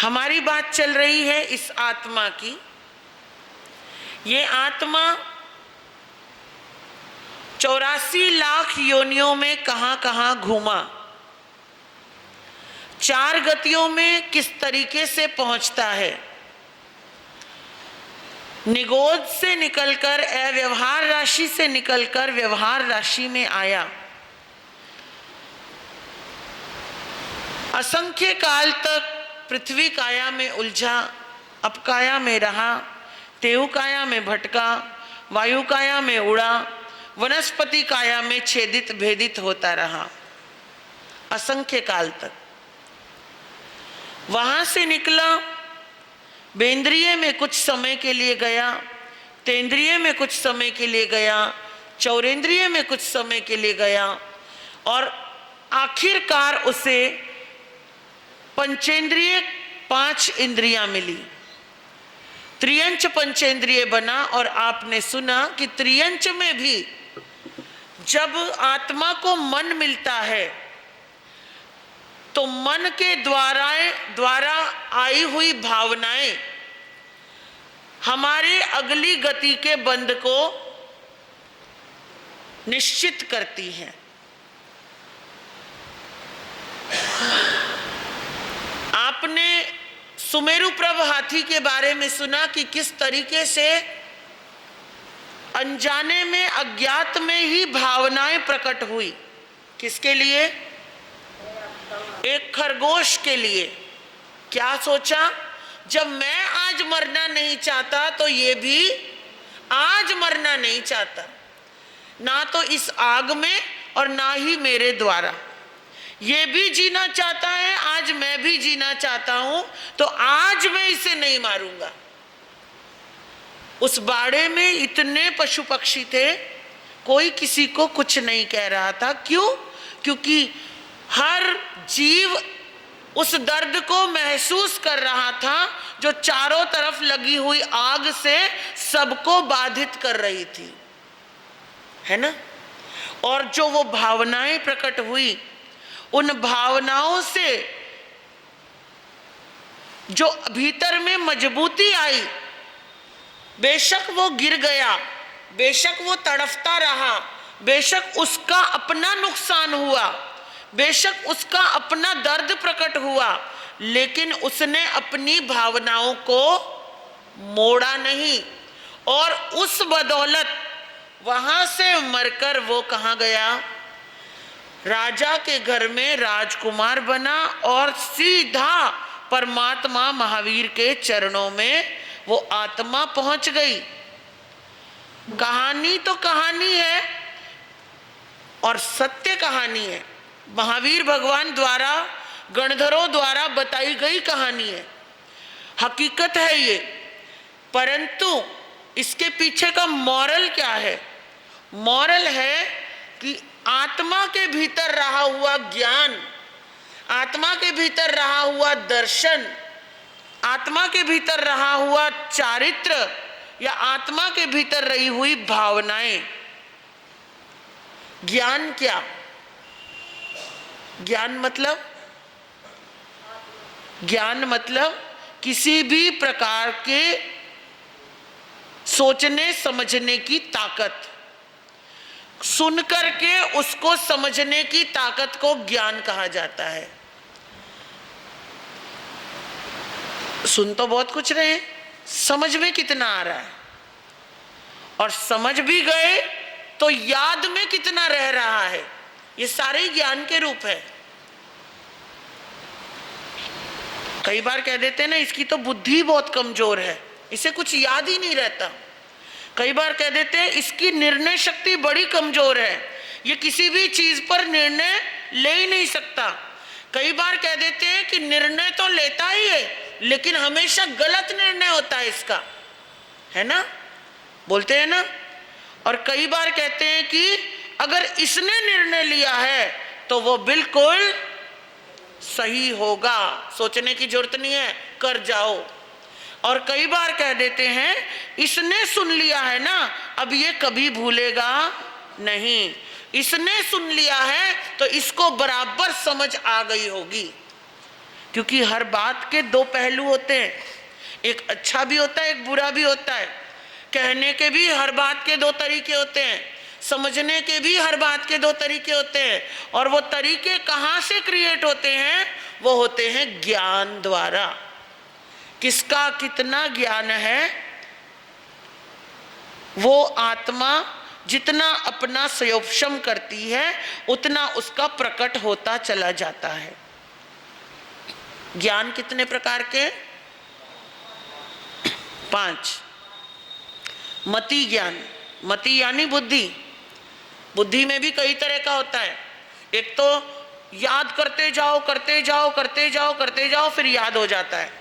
हमारी बात चल रही है इस आत्मा की। ये आत्मा 84 लाख योनियों में कहां कहां घूमा, 4 गतियों में किस तरीके से पहुंचता है, निगोद से निकलकर अव्यवहार राशि से निकलकर व्यवहार राशि में आया, असंख्य काल तक पृथ्वी काया में उलझा, अपकाया में रहा, तेऊ काया में भटका, वायु काया में उड़ा, वनस्पति काया में छेदित भेदित होता रहा असंख्य काल तक। वहां से निकला, बेंद्रिय में कुछ समय के लिए गया, तेंद्रिय में कुछ समय के लिए गया, चौरेंद्रिय में कुछ समय के लिए गया और आखिरकार उसे पंचेंद्रिय 5 इंद्रियां मिली, त्रियंच पंचेंद्रिय बना। और आपने सुना कि त्रियंच में भी जब आत्मा को मन मिलता है तो मन के द्वारा आई हुई भावनाएं हमारे अगली गति के बंध को निश्चित करती हैं। आपने सुमेरु प्रभ हाथी के बारे में सुना कि किस तरीके से अनजाने में, अज्ञात में ही भावनाएं प्रकट हुई। किसके लिए? एक खरगोश के लिए। क्या सोचा? जब मैं आज मरना नहीं चाहता तो ये भी आज मरना नहीं चाहता, ना तो इस आग में और ना ही मेरे द्वारा। ये भी जीना चाहता है, आज मैं भी जीना चाहता हूं, तो आज मैं इसे नहीं मारूंगा। उस बाड़े में इतने पशु पक्षी थे, कोई किसी को कुछ नहीं कह रहा था। क्यों? क्योंकि हर जीव उस दर्द को महसूस कर रहा था जो चारों तरफ लगी हुई आग से सबको बाधित कर रही थी, है ना। और जो वो भावनाएं प्रकट हुई, उन भावनाओं से जो भीतर में मजबूती आई, बेशक वो गिर गया, बेशक वो तड़फता रहा, बेशक उसका अपना नुकसान हुआ, बेशक उसका अपना दर्द प्रकट हुआ, लेकिन उसने अपनी भावनाओं को मोड़ा नहीं। और उस बदौलत वहां से मरकर वो कहाँ गया? राजा के घर में राजकुमार बना और सीधा परमात्मा महावीर के चरणों में वो आत्मा पहुंच गई। कहानी तो कहानी है और सत्य कहानी है, महावीर भगवान द्वारा, गणधरों द्वारा बताई गई कहानी है, हकीकत है ये। परंतु इसके पीछे का मॉरल क्या है? मॉरल है कि आत्मा के भीतर रहा हुआ ज्ञान, आत्मा के भीतर रहा हुआ दर्शन, आत्मा के भीतर रहा हुआ चारित्र या आत्मा के भीतर रही हुई भावनाएं। ज्ञान क्या? ज्ञान मतलब किसी भी प्रकार के सोचने समझने की ताकत, सुन करके उसको समझने की ताकत को ज्ञान कहा जाता है। सुन तो बहुत कुछ रहे हैं, समझ में कितना आ रहा है, और समझ भी गए तो याद में कितना रह रहा है, ये सारे ज्ञान के रूप है। कई बार कह देते हैं ना, इसकी तो बुद्धि बहुत कमजोर है, इसे कुछ याद ही नहीं रहता। कई बार कह देते हैं इसकी निर्णय शक्ति बड़ी कमजोर है, ये किसी भी चीज पर निर्णय ले ही नहीं सकता। कई बार कह देते हैं कि निर्णय तो लेता ही है लेकिन हमेशा गलत निर्णय होता है इसका, है ना, बोलते हैं ना। और कई बार कहते हैं कि अगर इसने निर्णय लिया है तो वो बिल्कुल सही होगा, सोचने की जरूरत नहीं है, कर जाओ। और कई बार कह देते हैं इसने सुन लिया है ना, अब ये कभी भूलेगा नहीं, इसने सुन लिया है तो इसको बराबर समझ आ गई होगी। क्योंकि हर बात के दो पहलू होते हैं, एक अच्छा भी होता है, एक बुरा भी होता है। कहने के भी हर बात के दो तरीके होते हैं, समझने के भी हर बात के दो तरीके होते हैं। और वो तरीके कहाँ से क्रिएट होते हैं? वो होते हैं ज्ञान द्वारा। किसका कितना ज्ञान है, वो आत्मा जितना अपना संयोपशम करती है उतना उसका प्रकट होता चला जाता है। ज्ञान कितने प्रकार के? 5। मति ज्ञान, मति यानी बुद्धि। बुद्धि में भी कई तरह का होता है। एक तो याद करते जाओ करते जाओ करते जाओ करते जाओ, फिर याद हो जाता है,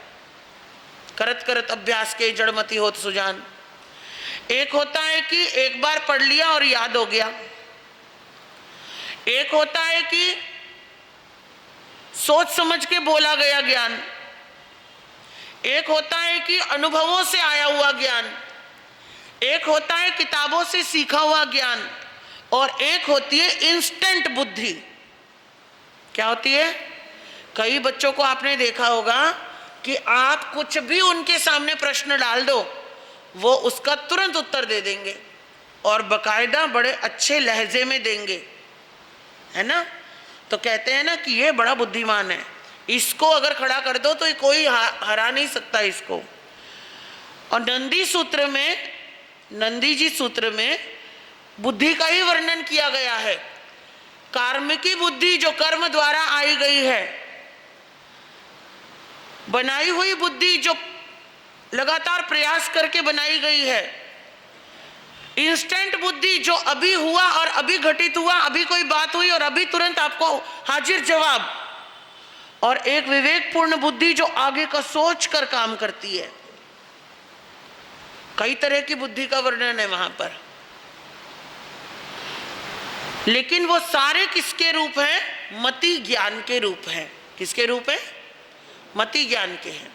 करत करत अभ्यास के जड़मति होत सुजान। एक होता है कि एक बार पढ़ लिया और याद हो गया। एक होता है कि सोच समझ के बोला गया ज्ञान। एक होता है कि अनुभवों से आया हुआ ज्ञान। एक होता है किताबों से सीखा हुआ ज्ञान। और एक होती है इंस्टेंट बुद्धि। क्या होती है? कई बच्चों को आपने देखा होगा कि आप कुछ भी उनके सामने प्रश्न डाल दो, वो उसका तुरंत उत्तर दे देंगे और बकायदा बड़े अच्छे लहजे में देंगे, है ना? तो कहते हैं ना कि ये बड़ा बुद्धिमान है, इसको अगर खड़ा कर दो तो कोई हरा नहीं सकता इसको। और नंदी सूत्र में, नंदी जी सूत्र में बुद्धि का ही वर्णन किया गया है। कार्मिकी बुद्धि जो कर्म द्वारा आई गई है, बनाई हुई बुद्धि जो लगातार प्रयास करके बनाई गई है, इंस्टेंट बुद्धि जो अभी हुआ और अभी घटित हुआ, अभी कोई बात हुई और अभी तुरंत आपको हाजिर जवाब, और एक विवेकपूर्ण बुद्धि जो आगे का सोच कर काम करती है। कई तरह की बुद्धि का वर्णन है वहां पर, लेकिन वो सारे किसके रूप हैं? मति ज्ञान के रूप हैं। किसके रूप है? मति ज्ञान के हैं।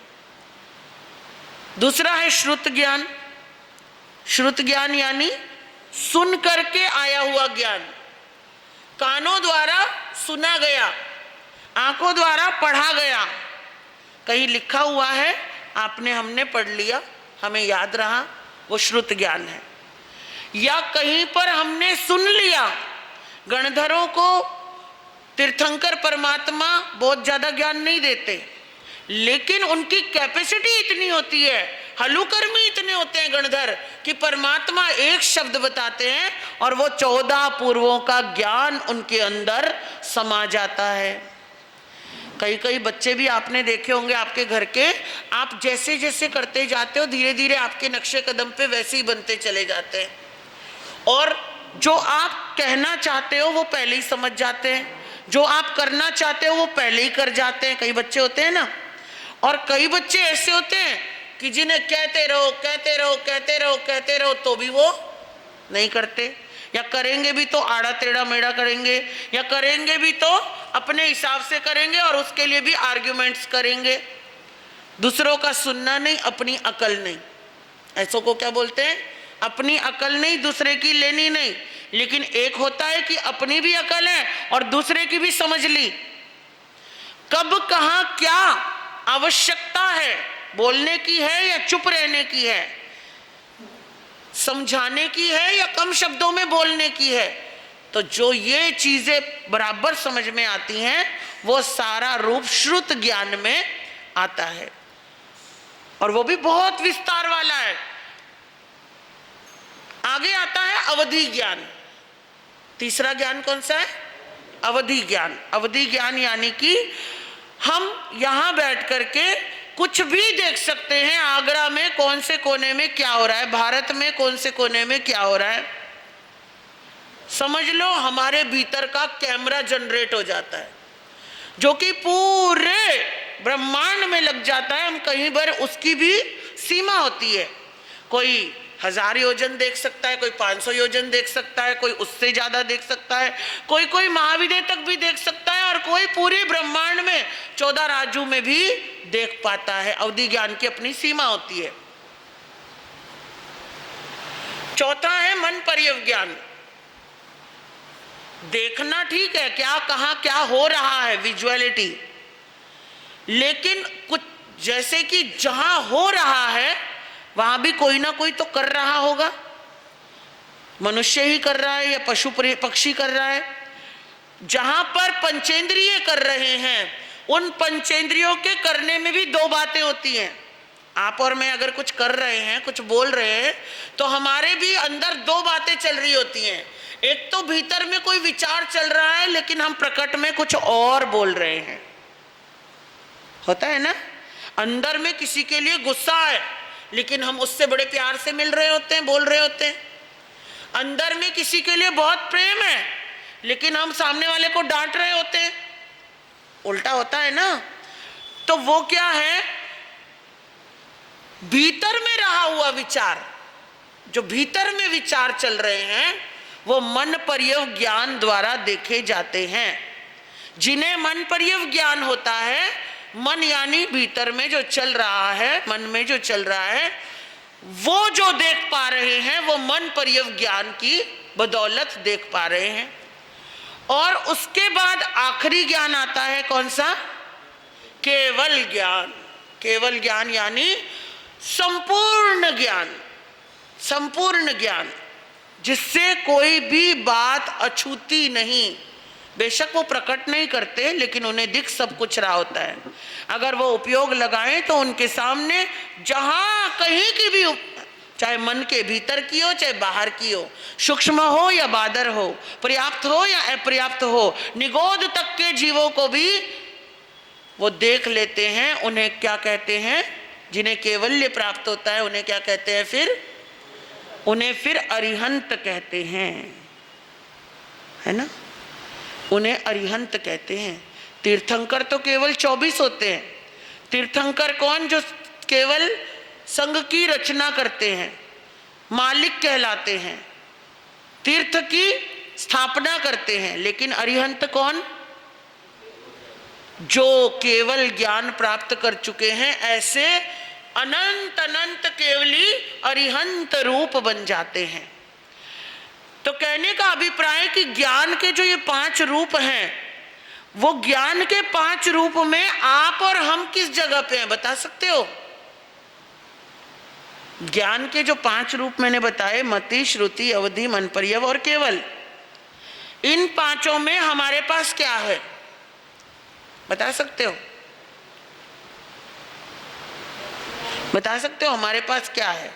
दूसरा है श्रुत ज्ञान। श्रुत ज्ञान यानी सुन करके आया हुआ ज्ञान, कानों द्वारा सुना गया, आंखों द्वारा पढ़ा गया, कहीं लिखा हुआ है, आपने हमने पढ़ लिया, हमें याद रहा, वो श्रुत ज्ञान है। या कहीं पर हमने सुन लिया। गणधरों को तीर्थंकर परमात्मा बहुत ज्यादा ज्ञान नहीं देते, लेकिन उनकी कैपेसिटी इतनी होती है, हलुकर्मी इतने होते हैं गणधर कि परमात्मा एक शब्द बताते हैं और वो 14 पूर्वों का ज्ञान उनके अंदर समा जाता है। कई कई बच्चे भी आपने देखे होंगे आपके घर के, आप जैसे जैसे करते जाते हो धीरे धीरे आपके नक्शे कदम पे वैसे ही बनते चले जाते हैं, और जो आप कहना चाहते हो वो पहले ही समझ जाते हैं, जो आप करना चाहते हो वो पहले ही कर जाते हैं। कई बच्चे होते हैं ना, और कई बच्चे ऐसे होते हैं कि जिन्हें कहते रहो कहते रहो कहते रहो कहते रहो तो भी वो नहीं करते, या करेंगे भी तो आड़ा टेढ़ा मेढ़ा करेंगे, या करेंगे भी तो अपने हिसाब से करेंगे और उसके लिए भी आर्ग्यूमेंट्स करेंगे। दूसरों का सुनना नहीं, अपनी अकल नहीं। ऐसों को क्या बोलते हैं? अपनी अकल नहीं, दूसरे की लेनी नहीं। लेकिन एक होता है कि अपनी भी अकल है और दूसरे की भी समझ ली, कब कहाँ क्या आवश्यकता है, बोलने की है या चुप रहने की है, समझाने की है या कम शब्दों में बोलने की है। तो जो ये चीजें बराबर समझ में आती हैं वो सारा रूप श्रुत ज्ञान में आता है, और वो भी बहुत विस्तार वाला है। आगे आता है अवधि ज्ञान। तीसरा ज्ञान कौन सा है? अवधि ज्ञान। अवधि ज्ञान यानी कि हम यहां बैठ करके कुछ भी देख सकते हैं, आगरा में कौन से कोने में क्या हो रहा है, भारत में कौन से कोने में क्या हो रहा है, समझ लो हमारे भीतर का कैमरा जनरेट हो जाता है, जो कि पूरे ब्रह्मांड में लग जाता है। हम कहीं पर, उसकी भी सीमा होती है, कोई 1000 योजन देख सकता है, कोई 500 योजन देख सकता है, कोई उससे ज्यादा देख सकता है, कोई महाविद्य तक भी देख सकता है, और कोई पूरे ब्रह्मांड में 14 राज्यों में भी देख पाता है। अवधि ज्ञान की अपनी सीमा होती है। चौथा है मन पर्यवज्ञान। देखना ठीक है, क्या कहां क्या हो रहा है, विजुअलिटी, लेकिन कुछ जैसे कि जहां हो रहा है वहां भी कोई ना कोई तो कर रहा होगा, मनुष्य ही कर रहा है या पशु पक्षी कर रहा है। जहां पर पंचेंद्रिय कर रहे हैं, उन पंचेंद्रियों के करने में भी दो बातें होती हैं। आप और मैं अगर कुछ कर रहे हैं, कुछ बोल रहे हैं, तो हमारे भी अंदर दो बातें चल रही होती हैं। एक तो भीतर में कोई विचार चल रहा है, लेकिन हम प्रकट में कुछ और बोल रहे हैं, होता है ना। अंदर में किसी के लिए गुस्सा है, लेकिन हम उससे बड़े प्यार से मिल रहे होते हैं, बोल रहे होते हैं। अंदर में किसी के लिए बहुत प्रेम है, लेकिन हम सामने वाले को डांट रहे होते हैं, उल्टा होता है ना। तो वो क्या है, भीतर में रहा हुआ विचार, जो भीतर में विचार चल रहे हैं, वो मन पर्यव ज्ञान द्वारा देखे जाते हैं। जिन्हें मन पर्यव ज्ञान होता है, मन यानी भीतर में जो चल रहा है, मन में जो चल रहा है, वो जो देख पा रहे हैं, वो मन पर्यव ज्ञान की बदौलत देख पा रहे हैं। और उसके बाद आखिरी ज्ञान आता है, कौन सा? केवल ज्ञान। केवल ज्ञान यानी संपूर्ण ज्ञान, संपूर्ण ज्ञान, जिससे कोई भी बात अछूती नहीं। बेशक वो प्रकट नहीं करते, लेकिन उन्हें दिख सब कुछ रहा होता है। अगर वो उपयोग लगाएं तो उनके सामने जहां कहीं की भी, चाहे मन के भीतर की हो चाहे बाहर की हो, सूक्ष्म हो या बादर हो, पर्याप्त हो या अपर्याप्त हो, निगोद तक के जीवों को भी वो देख लेते हैं। उन्हें क्या कहते हैं? जिन्हें केवल्य प्राप्त होता है उन्हें क्या कहते हैं? फिर उन्हें फिर अरिहंत कहते हैं, है ना। उन्हें अरिहंत कहते हैं। तीर्थंकर तो केवल 24 होते हैं। तीर्थंकर कौन? जो केवल संघ की रचना करते हैं, मालिक कहलाते हैं, तीर्थ की स्थापना करते हैं। लेकिन अरिहंत कौन? जो केवल ज्ञान प्राप्त कर चुके हैं, ऐसे अनंत अनंत केवली अरिहंत रूप बन जाते हैं। तो कहने का अभिप्राय कि ज्ञान के जो ये 5 रूप हैं, वो ज्ञान के 5 रूप में आप और हम किस जगह पे हैं, बता सकते हो? ज्ञान के जो 5 रूप मैंने बताए, मति, श्रुति, अवधि, मन पर्यव और केवल, इन 5 में हमारे पास क्या है, बता सकते हो? बता सकते हो हमारे पास क्या है?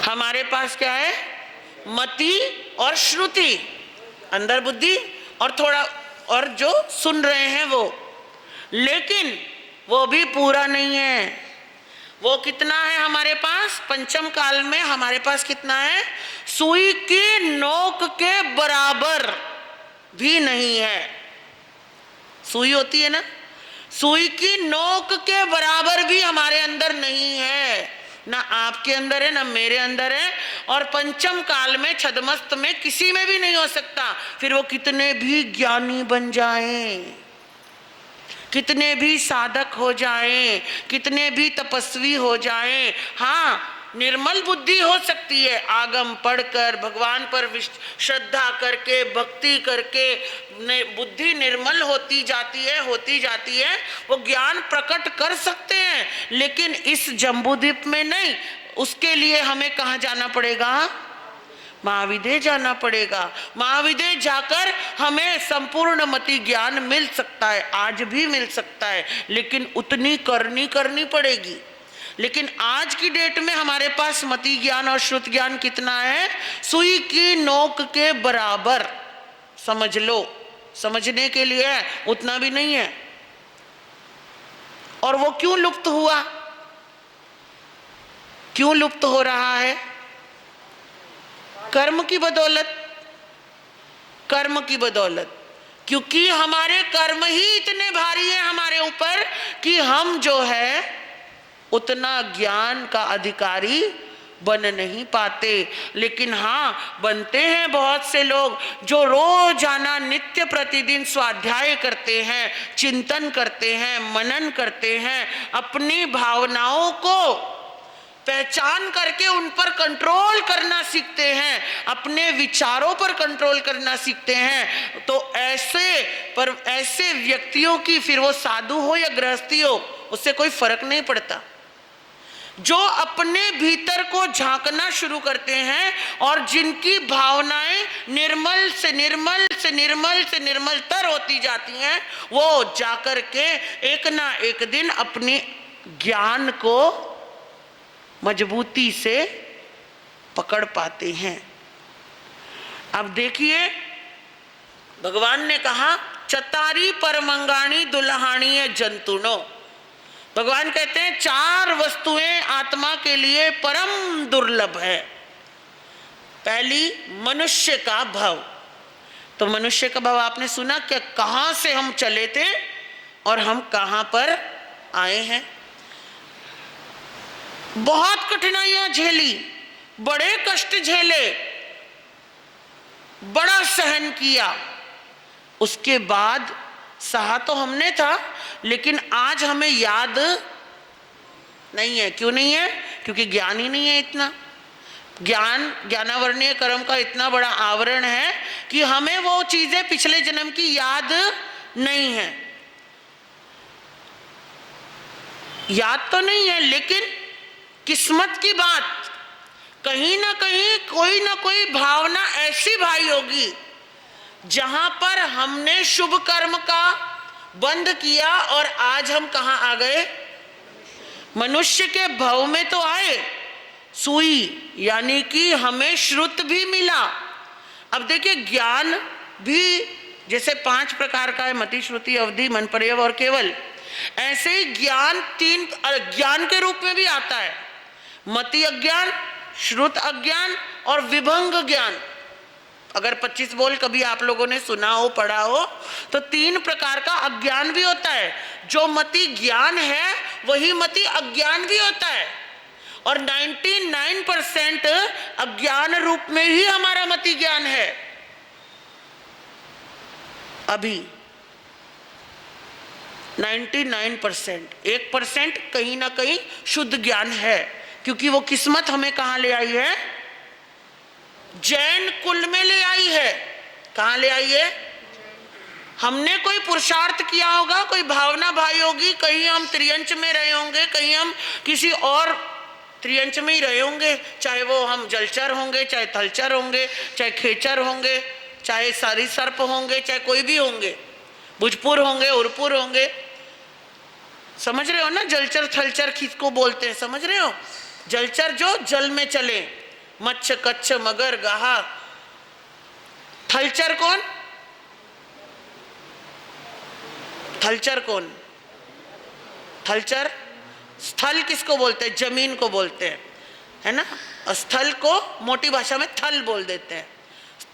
हमारे पास क्या है? मति और श्रुति, अंदर बुद्धि, और थोड़ा और जो सुन रहे हैं वो। लेकिन वो भी पूरा नहीं है। वो कितना है हमारे पास? पंचम काल में हमारे पास कितना है? सुई की नोक के बराबर भी नहीं है। सुई होती है ना, सुई की नोक के बराबर भी हमारे अंदर नहीं है। ना आपके अंदर है, ना मेरे अंदर है, और पंचम काल में छदमस्त में किसी में भी नहीं हो सकता। फिर वो कितने भी ज्ञानी बन जाएं, कितने भी साधक हो जाएं, कितने भी तपस्वी हो जाएं, हाँ निर्मल बुद्धि हो सकती है। आगम पढ़कर, भगवान पर श्रद्धा करके, भक्ति करके बुद्धि निर्मल होती जाती है, होती जाती है। वो ज्ञान प्रकट कर सकते हैं, लेकिन इस जम्बूद्वीप में नहीं। उसके लिए हमें कहाँ जाना पड़ेगा? महाविद्य जाना पड़ेगा। महाविद्य जाकर हमें संपूर्ण मति ज्ञान मिल सकता है, आज भी मिल सकता है, लेकिन उतनी करनी पड़ेगी। लेकिन आज की डेट में हमारे पास मति ज्ञान और श्रुत ज्ञान कितना है? सुई की नोक के बराबर, समझ लो, समझने के लिए है, उतना भी नहीं है। और वो क्यों लुप्त हुआ? क्यों लुप्त हो रहा है? कर्म की बदौलत, कर्म की बदौलत। क्योंकि हमारे कर्म ही इतने भारी है हमारे ऊपर कि हम जो है उतना ज्ञान का अधिकारी बन नहीं पाते। लेकिन हाँ, बनते हैं बहुत से लोग जो रोजाना नित्य प्रतिदिन स्वाध्याय करते हैं, चिंतन करते हैं, मनन करते हैं, अपनी भावनाओं को पहचान करके उन पर कंट्रोल करना सीखते हैं, अपने विचारों पर कंट्रोल करना सीखते हैं, तो ऐसे व्यक्तियों की, फिर वो साधु हो या गृहस्थी हो, उससे कोई फर्क नहीं पड़ता। जो अपने भीतर को झांकना शुरू करते हैं और जिनकी भावनाएं निर्मल से निर्मल से निर्मल से निर्मलतर होती जाती हैं, वो जाकर के एक ना एक दिन अपने ज्ञान को मजबूती से पकड़ पाते हैं। अब देखिए, भगवान ने कहा चतारी परमंगाणी दुल्हाणी जंतुनो। भगवान कहते हैं 4 वस्तुएं आत्मा के लिए परम दुर्लभ है। पहली, मनुष्य का भव। तो मनुष्य का भव आपने सुना कि कहां से हम चले थे और हम कहां पर आए हैं। बहुत कठिनाइयां झेली, बड़े कष्ट झेले, बड़ा सहन किया, उसके बाद सहा तो हमने था, लेकिन आज हमें याद नहीं है। क्यों नहीं है? क्योंकि ज्ञान ही नहीं है इतना। ज्ञानावरणीय कर्म का इतना बड़ा आवरण है कि हमें वो चीजें पिछले जन्म की याद नहीं है। याद तो नहीं है, लेकिन किस्मत की बात, कहीं ना कहीं कोई ना कोई भावना ऐसी भाई होगी जहां पर हमने शुभ कर्म का बंद किया और आज हम कहां आ गए? मनुष्य के भव में तो आए, सुई यानी कि हमें श्रुत भी मिला। अब देखिए, ज्ञान भी जैसे 5 प्रकार का है, मति, श्रुति, अवधि, मन, पर्यव और केवल, ऐसे ही ज्ञान 3 ज्ञान के रूप में भी आता है। मति अज्ञान, श्रुत अज्ञान और विभंग ज्ञान। अगर 25 बोल कभी आप लोगों ने सुना हो, पढ़ा हो, तो 3 प्रकार का अज्ञान भी होता है। जो मति ज्ञान है वही मति अज्ञान भी होता है, और 99% अज्ञान रूप में ही हमारा मति ज्ञान है। अभी 99%, 1% कहीं ना कहीं शुद्ध ज्ञान है, क्योंकि वो किस्मत हमें कहां ले आई है? जैन कुल में ले आई है। कहां ले आई है? हमने कोई पुरुषार्थ किया होगा, कोई भावना भाई होगी, कहीं हम त्रियंच में रहे होंगे, कहीं हम किसी और त्रियंच में ही रहे होंगे, चाहे वो हम जलचर होंगे, चाहे थलचर होंगे, चाहे खेचर होंगे, चाहे सारी सर्प होंगे, चाहे कोई भी होंगे, भुजपुर होंगे, उरपुर होंगे। समझ रहे हो ना? जलचर थलचर किसको बोलते हैं, समझ रहे हो? जलचर जो जल में चले, मच्छ, कच्छ, मगर, गाहा। थलचर कौन? थलचर कौन? थलचर स्थल किसको बोलते हैं? जमीन को बोलते हैं, है ना? स्थल को मोटी भाषा में थल बोल देते हैं।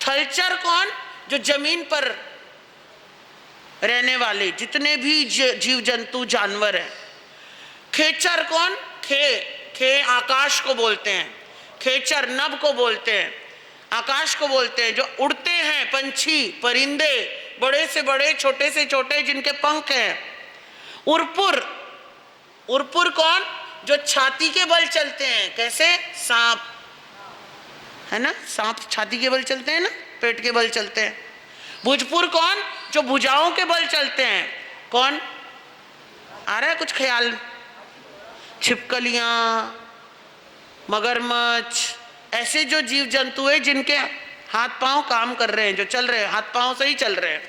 थलचर कौन? जो जमीन पर रहने वाले जितने भी जीव जंतु जानवर हैं। खेचर कौन? खे आकाश को बोलते हैं, खेचर नभ को बोलते हैं, आकाश को बोलते हैं। जो उड़ते हैं पंछी, परिंदे, बड़े से बड़े, छोटे से छोटे, जिनके पंख हैं। उरपुर कौन? जो छाती के बल चलते हैं। कैसे? सांप, है ना? सांप छाती के बल चलते हैं ना, पेट के बल चलते हैं। भुजपुर कौन? जो भुजाओं के बल चलते हैं। कौन? आ रहा है कुछ ख्याल? छिपकलियां, मगरमच्छ, ऐसे जो जीव जंतु है जिनके हाथ पांव काम कर रहे हैं, जो चल रहे हैं, हाथ पांव से ही चल रहे हैं,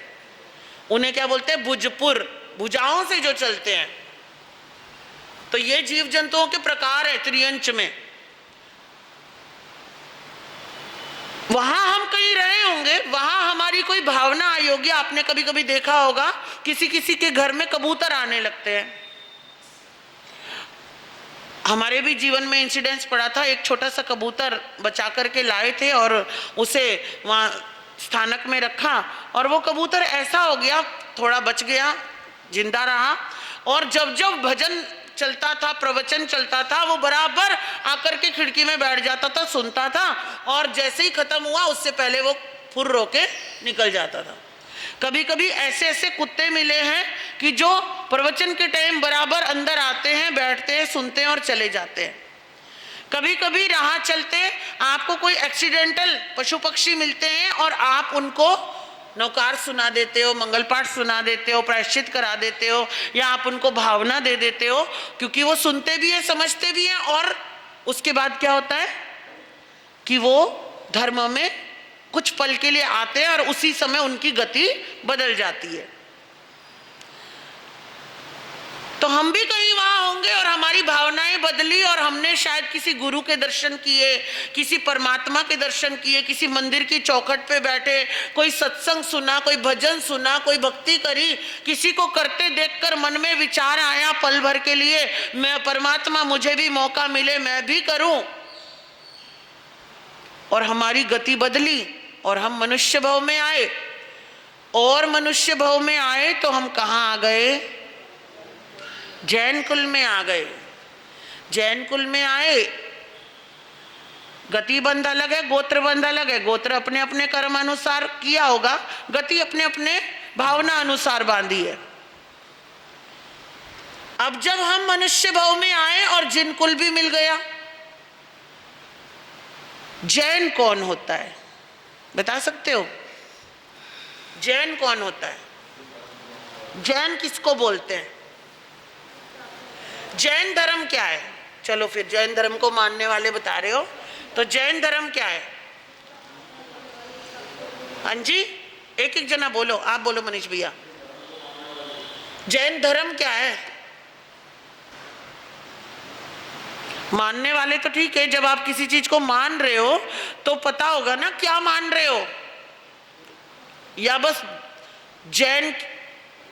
उन्हें क्या बोलते हैं? भुजपुर, भुजाओं से जो चलते हैं। तो ये जीव जंतुओं के प्रकार है त्रियंच में। वहां हम कहीं रहे होंगे, वहां हमारी कोई भावना आई होगी। आपने कभी कभी देखा होगा किसी किसी के घर में कबूतर आने लगते हैं। हमारे भी जीवन में इंसिडेंस पड़ा था। एक छोटा सा कबूतर बचा करके लाए थे और उसे वहाँ स्थानक में रखा, और वो कबूतर ऐसा हो गया, थोड़ा बच गया, जिंदा रहा, और जब जब भजन चलता था, प्रवचन चलता था, वो बराबर आकर के खिड़की में बैठ जाता था, सुनता था, और जैसे ही खत्म हुआ उससे पहले वो फुर्र होके निकल जाता था। कभी कभी ऐसे ऐसे कुत्ते मिले हैं कि जो प्रवचन के टाइम बराबर अंदर आते हैं, बैठते हैं, सुनते हैं और चले जाते हैं। कभी कभी राह चलते आपको कोई एक्सीडेंटल पशु पक्षी मिलते हैं और आप उनको नौकार सुना देते हो, मंगल पाठ सुना देते हो, प्रायश्चित करा देते हो, या आप उनको भावना दे देते हो, क्योंकि वो सुनते भी है, समझते भी हैं। और उसके बाद क्या होता है कि वो धर्म में कुछ पल के लिए आते हैं और उसी समय उनकी गति बदल जाती है। तो हम भी कहीं वहां होंगे और हमारी भावनाएं बदली और हमने शायद किसी गुरु के दर्शन किए, किसी परमात्मा के दर्शन किए, किसी मंदिर की चौखट पे बैठे कोई सत्संग सुना, कोई भजन सुना, कोई भक्ति करी, किसी को करते देखकर मन में विचार आया पल भर के लिए, मैं परमात्मा मुझे भी मौका मिले मैं भी करूं, और हमारी गति बदली और हम मनुष्य भाव में आए। और मनुष्य भाव में आए तो हम कहाँ आ गए? जैन कुल में आ गए। जैन कुल में आए, गति बंध अलग है, गोत्र बंध अलग है। गोत्र अपने अपने कर्म अनुसार किया होगा, गति अपने अपने भावना अनुसार बांधी है। अब जब हम मनुष्य भाव में आए और जिन कुल भी मिल गया, जैन कौन होता है बता सकते हो? जैन कौन होता है? जैन किसको बोलते हैं? जैन धर्म क्या है? चलो फिर जैन धर्म को मानने वाले बता रहे हो, तो जैन धर्म क्या है? हाँ जी, एक एक जना बोलो। आप बोलो मनीष भैया, जैन धर्म क्या है? मानने वाले तो ठीक है, जब आप किसी चीज को मान रहे हो तो पता होगा ना क्या मान रहे हो। या बस जैन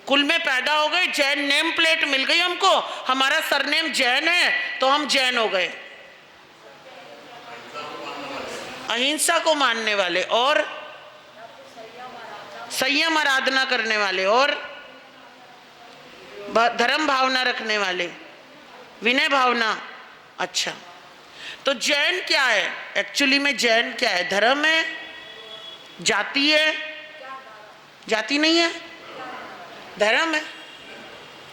कुल में पैदा हो गए, जैन नेम प्लेट मिल गई हमको, हमारा सरनेम जैन है तो हम जैन हो गए। अहिंसा को मानने वाले और संयम आराधना करने वाले और धर्म भावना रखने वाले, विनय भावना। अच्छा, तो जैन क्या है? एक्चुअली में जैन क्या है? धर्म है? जाति है? जाति नहीं है, धर्म है।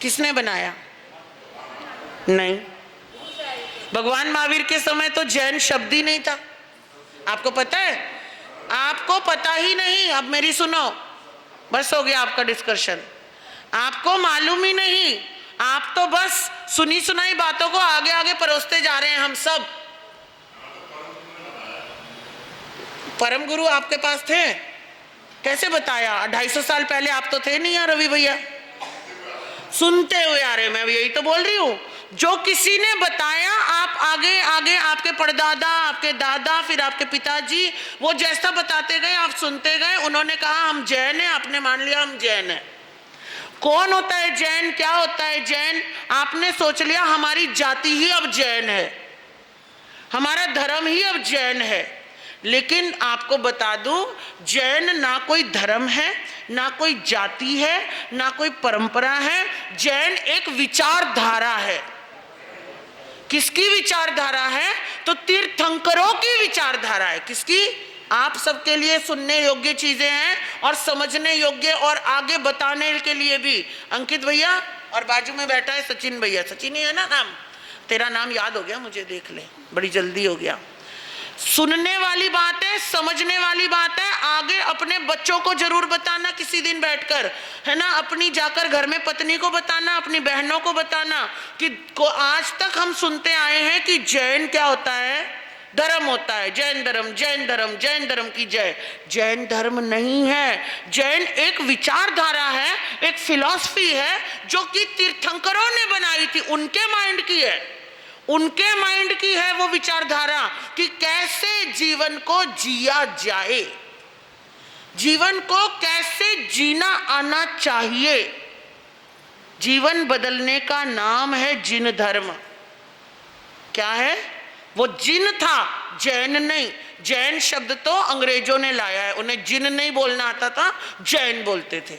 किसने बनाया? नहीं, भगवान महावीर के समय तो जैन शब्द ही नहीं था। आपको पता है? आपको पता ही नहीं। अब मेरी सुनो, बस हो गया आपका डिस्कशन। आपको मालूम ही नहीं, आप तो बस सुनी सुनाई बातों को आगे आगे परोसते जा रहे हैं। हम सब परम गुरु आपके पास थे, कैसे बताया? 250 साल पहले आप तो थे नहीं यार रवि भैया, सुनते हुए आ रहे। मैं यही तो बोल रही हूँ, जो किसी ने बताया आप आगे आगे, आपके परदादा, आपके दादा, फिर आपके पिताजी, वो जैसा बताते गए आप सुनते गए। उन्होंने कहा हम जैन हैं, आपने मान लिया हम जैन हैं। कौन होता है जैन? क्या होता है जैन? आपने सोच लिया हमारी जाति ही अब जैन है, हमारा धर्म ही अब जैन है। लेकिन आपको बता दूं, जैन ना कोई धर्म है, ना कोई जाति है, ना कोई परंपरा है। जैन एक विचारधारा है। किसकी विचारधारा है? तो तीर्थंकरों की विचारधारा है। किसकी? आप सबके लिए सुनने योग्य चीजें हैं और समझने योग्य और आगे बताने के लिए भी। अंकित भैया और बाजू में बैठा है सचिन भैया, सचिन ही है ना नाम? तेरा नाम याद हो गया मुझे, देख ले, बड़ी जल्दी हो गया। सुनने वाली बात है, समझने वाली बात है। आगे अपने बच्चों को जरूर बताना किसी दिन बैठकर, है ना, अपनी जाकर घर में पत्नी को बताना, अपनी बहनों को बताना कि आज तक हम सुनते आए हैं कि जैन क्या होता है? धर्म होता है, जैन धर्म, जैन धर्म, जैन धर्म की जय। जैन धर्म नहीं है, जैन एक विचारधारा है, एक फिलॉसफी है जो कि तीर्थंकरों ने बनाई थी, उनके माइंड की है, उनके माइंड की है वो विचारधारा कि कैसे जीवन को जिया जाए, जीवन को कैसे जीना आना चाहिए। जीवन बदलने का नाम है जिन धर्म। क्या है वो? जिन था, जैन नहीं। जैन शब्द तो अंग्रेजों ने लाया है, उन्हें जिन नहीं बोलना आता था, जैन बोलते थे।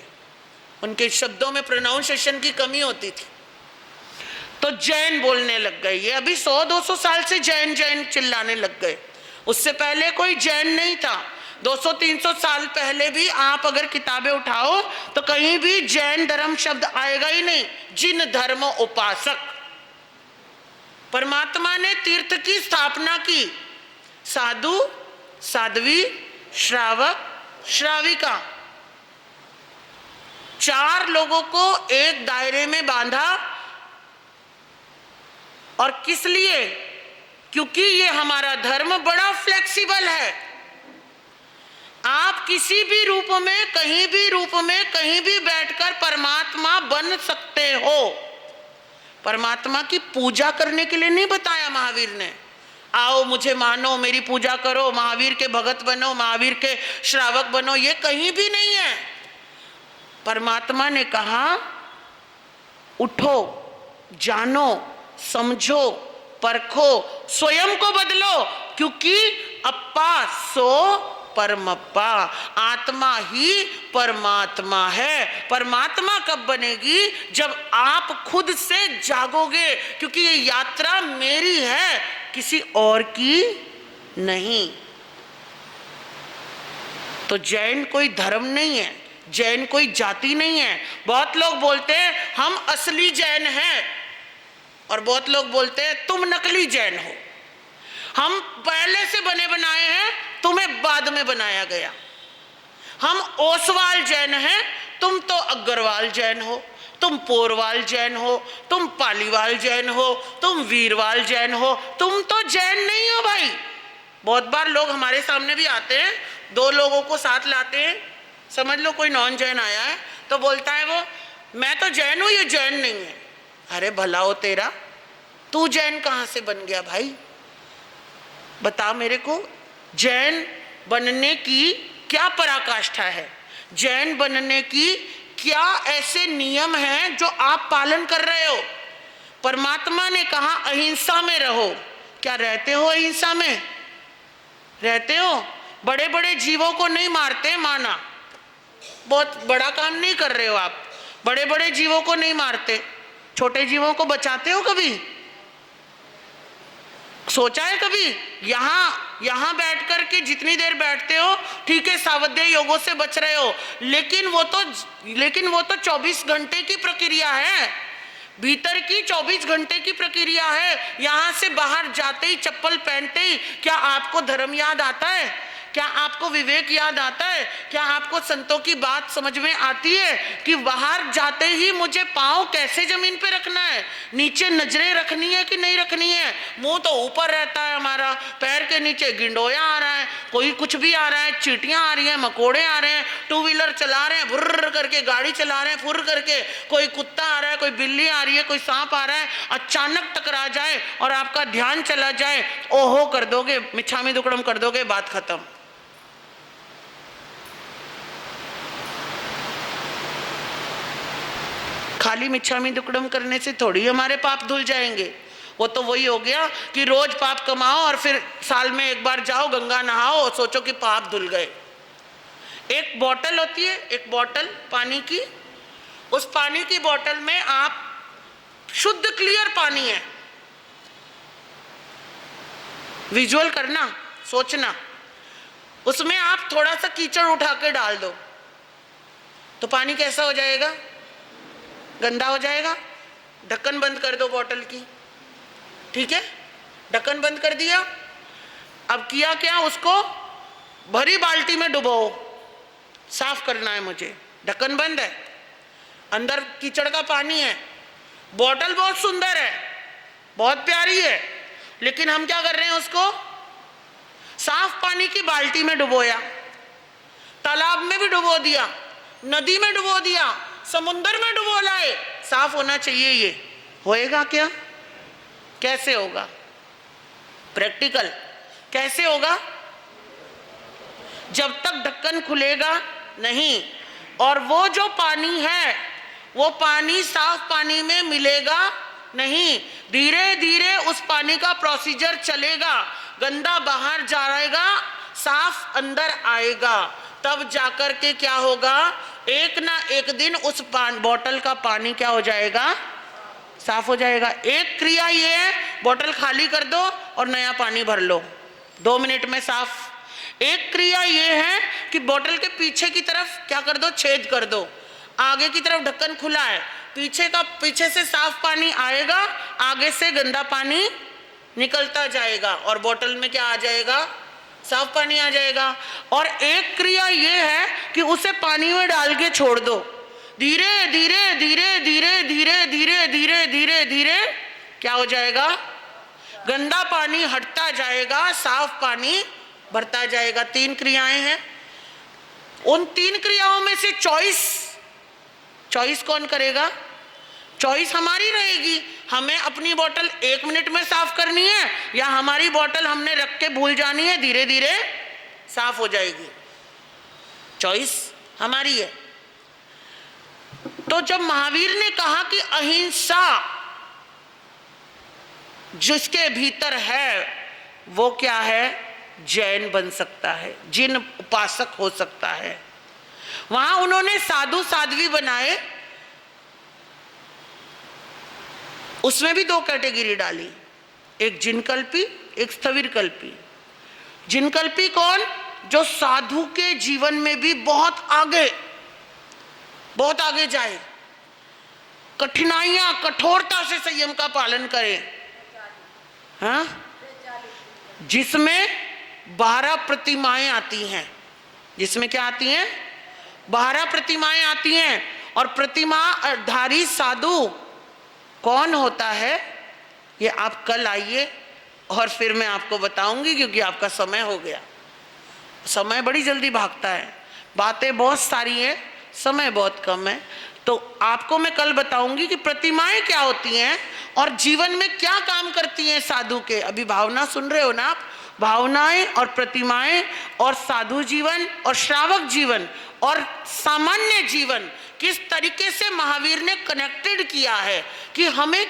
उनके शब्दों में प्रोनाउंसिएशन की कमी होती थी तो जैन बोलने लग गए। ये अभी 100-200 साल से जैन जैन चिल्लाने लग गए, उससे पहले कोई जैन नहीं था। 200-300 साल पहले भी आप अगर किताबें उठाओ तो कहीं भी जैन धर्म शब्द आएगा ही नहीं। जिन धर्म उपासक, परमात्मा ने तीर्थ की स्थापना की। साधु, साध्वी, श्रावक, श्राविका, 4 लोगों को एक दायरे में बांधा। और किस लिए? क्योंकि ये हमारा धर्म बड़ा फ्लेक्सिबल है। आप किसी भी रूप में, कहीं भी रूप में, कहीं भी बैठकर परमात्मा बन सकते हो। परमात्मा की पूजा करने के लिए नहीं बताया महावीर ने, आओ मुझे मानो, मेरी पूजा करो, महावीर के भगत बनो, महावीर के श्रावक बनो, ये कहीं भी नहीं है। परमात्मा ने कहा उठो, जानो, समझो, परखो, स्वयं को बदलो, क्योंकि अप्पा सो परमप्पा, आत्मा ही परमात्मा है। परमात्मा कब बनेगी? जब आप खुद से जागोगे, क्योंकि ये यात्रा मेरी है, किसी और की नहीं। तो जैन कोई धर्म नहीं है, जैन कोई जाति नहीं है। बहुत लोग बोलते हैं हम असली जैन हैं, और बहुत लोग बोलते हैं तुम नकली जैन हो। हम पहले से बने बनाए हैं, तुम्हें बाद में बनाया गया। हम ओसवाल जैन हैं, तुम तो अग्रवाल जैन हो, तुम पोरवाल जैन हो, तुम पालीवाल जैन हो, तुम वीरवाल जैन हो, तुम तो जैन नहीं हो भाई। बहुत बार लोग हमारे सामने भी आते हैं, 2 लोगों को साथ लाते हैं, समझ लो कोई नॉन जैन आया है, तो बोलता है वो मैं तो जैन हूं, ये जैन नहीं है। अरे भला हो तेरा, तू जैन कहां से बन गया भाई? बता मेरे को, जैन बनने की क्या पराकाष्ठा है? जैन बनने की क्या ऐसे नियम हैं जो आप पालन कर रहे हो? परमात्मा ने कहा अहिंसा में रहो। क्या रहते हो अहिंसा में? रहते हो? बड़े बड़े जीवों को नहीं मारते, माना बहुत बड़ा काम नहीं कर रहे हो आप, बड़े बड़े जीवों को नहीं मारते, छोटे जीवों को बचाते हो? कभी सोचा है कभी? यहां बैठ कर के जितनी देर बैठते हो ठीक है, सावध्य योगों से बच रहे हो, लेकिन वो तो 24 घंटे की प्रक्रिया है, भीतर की 24 घंटे की प्रक्रिया है। यहां से बाहर जाते ही, चप्पल पहनते ही, क्या आपको धर्म याद आता है? क्या आपको विवेक याद आता है? क्या आपको संतों की बात समझ में आती है कि बाहर जाते ही मुझे पाँव कैसे जमीन पे रखना है, नीचे नजरें रखनी है कि नहीं रखनी है? मुंह तो ऊपर रहता है हमारा, पैर के नीचे गिंडोया आ रहा है, कोई कुछ भी आ रहा है, चींटियां आ रही हैं, मकोड़े आ रहे हैं, 2 व्हीलर चला रहे हैं, भुर्र करके गाड़ी चला रहे हैं, फुर्र करके, कोई कुत्ता आ रहा है, कोई बिल्ली आ रही है, कोई सांप आ रहा है, अचानक टकरा जाए और आपका ध्यान चला जाए, ओहो कर दोगे, मिच्छामी दुक्कड़म कर दोगे, बात खत्म। खाली मिच्छामी दुक्कड़म करने से थोड़ी हमारे पाप धुल जाएंगे। वो तो वही हो गया कि रोज पाप कमाओ और फिर साल में एक बार जाओ गंगा नहाओ और सोचो कि पाप धुल गए। एक बोतल होती है, एक बोतल पानी की, उस पानी की बोतल में आप शुद्ध क्लियर पानी है, विजुअल करना, सोचना, उसमें आप थोड़ा सा कीचड़ उठा के डाल दो तो पानी कैसा हो जाएगा? गंदा हो जाएगा। ढक्कन बंद कर दो बोतल की, ठीक है, ढक्कन बंद कर दिया। अब किया क्या? उसको भरी बाल्टी में डुबोओ, साफ करना है मुझे, ढक्कन बंद है, अंदर कीचड़ का पानी है, बोतल बहुत सुंदर है, बहुत प्यारी है, लेकिन हम क्या कर रहे हैं? उसको साफ पानी की बाल्टी में डुबोया, तालाब में भी डुबो दिया, नदी में डुबो दिया, समुद्र में डुबो लाए, साफ होना चाहिए, ये होएगा क्या? कैसे होगा? प्रैक्टिकल कैसे होगा? जब तक ढक्कन खुलेगा नहीं, और वो जो पानी है वो पानी साफ पानी में मिलेगा नहीं, धीरे धीरे उस पानी का प्रोसीजर चलेगा, गंदा बाहर जाएगा, साफ अंदर आएगा, तब जाकर के क्या होगा? एक ना एक दिन उस बोतल का पानी क्या हो जाएगा? साफ हो जाएगा। एक क्रिया ये है, बोतल खाली कर दो और नया पानी भर लो, 2 मिनट में साफ। एक क्रिया ये है कि बोतल के पीछे की तरफ क्या कर दो? छेद कर दो, आगे की तरफ ढक्कन खुला है, पीछे से साफ पानी आएगा, आगे से गंदा पानी निकलता जाएगा और बोतल में क्या आ जाएगा, साफ पानी आ जाएगा। और एक क्रिया ये है कि उसे पानी में डाल के छोड़ दो, धीरे धीरे धीरे धीरे धीरे धीरे धीरे धीरे धीरे क्या हो जाएगा, गंदा पानी हटता जाएगा, साफ पानी भरता जाएगा। 3 क्रियाएं हैं। उन 3 क्रियाओं में से चॉइस कौन करेगा? चॉइस हमारी रहेगी। हमें अपनी बोतल 1 मिनट में साफ करनी है या हमारी बोतल हमने रख के भूल जानी है, धीरे धीरे साफ हो जाएगी। चॉइस हमारी है। तो जब महावीर ने कहा कि अहिंसा जिसके भीतर है वो क्या है, जैन बन सकता है, जिन उपासक हो सकता है। वहां उन्होंने साधु साध्वी बनाए, उसमें भी 2 कैटेगरी डाली, एक जिनकल्पी, एक स्थविरकल्पी। जिनकल्पी कौन? जो साधु के जीवन में भी बहुत आगे जाए, कठिनाइयां, कठोरता से संयम का पालन करे, हाँ, जिसमें 12 प्रतिमाएं आती हैं। जिसमें क्या आती हैं? 12 प्रतिमाएं आती हैं। और प्रतिमाधारी साधु कौन होता है ये आप कल आइए और फिर मैं आपको बताऊंगी, क्योंकि आपका समय हो गया। समय बड़ी जल्दी भागता है, बातें बहुत सारी हैं, समय बहुत कम है। तो आपको मैं कल बताऊंगी कि प्रतिमाएं क्या होती हैं और जीवन में क्या काम करती हैं साधु के। अभी भावना सुन रहे हो ना आप? भावनाएं और प्रतिमाएं और साधु जीवन और श्रावक जीवन और सामान्य जीवन किस तरीके से महावीर ने कनेक्टेड किया है कि हमें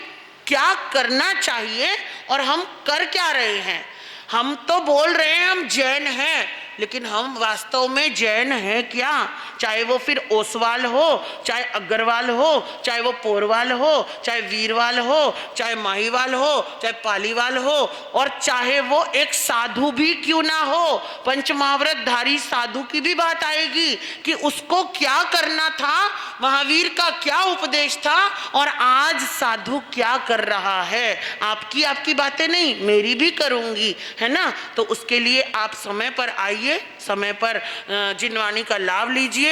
क्या करना चाहिए और हम कर क्या रहे हैं। हम तो बोल रहे हैं हम जैन हैं, लेकिन हम वास्तव में जैन हैं क्या? चाहे वो फिर ओसवाल हो, चाहे अग्रवाल हो, चाहे वो पोरवाल हो, चाहे वीरवाल हो, चाहे माहीवाल हो, चाहे पालीवाल हो, और चाहे वो एक साधु भी क्यों ना हो, पंचमहाव्रतधारी साधु की भी बात आएगी कि उसको क्या करना था, महावीर का क्या उपदेश था और आज साधु क्या कर रहा है। आपकी बातें नहीं, मेरी भी करूंगी, है ना। तो उसके लिए आप समय पर आइए, समय पर जिनवाणी का लाभ लीजिए।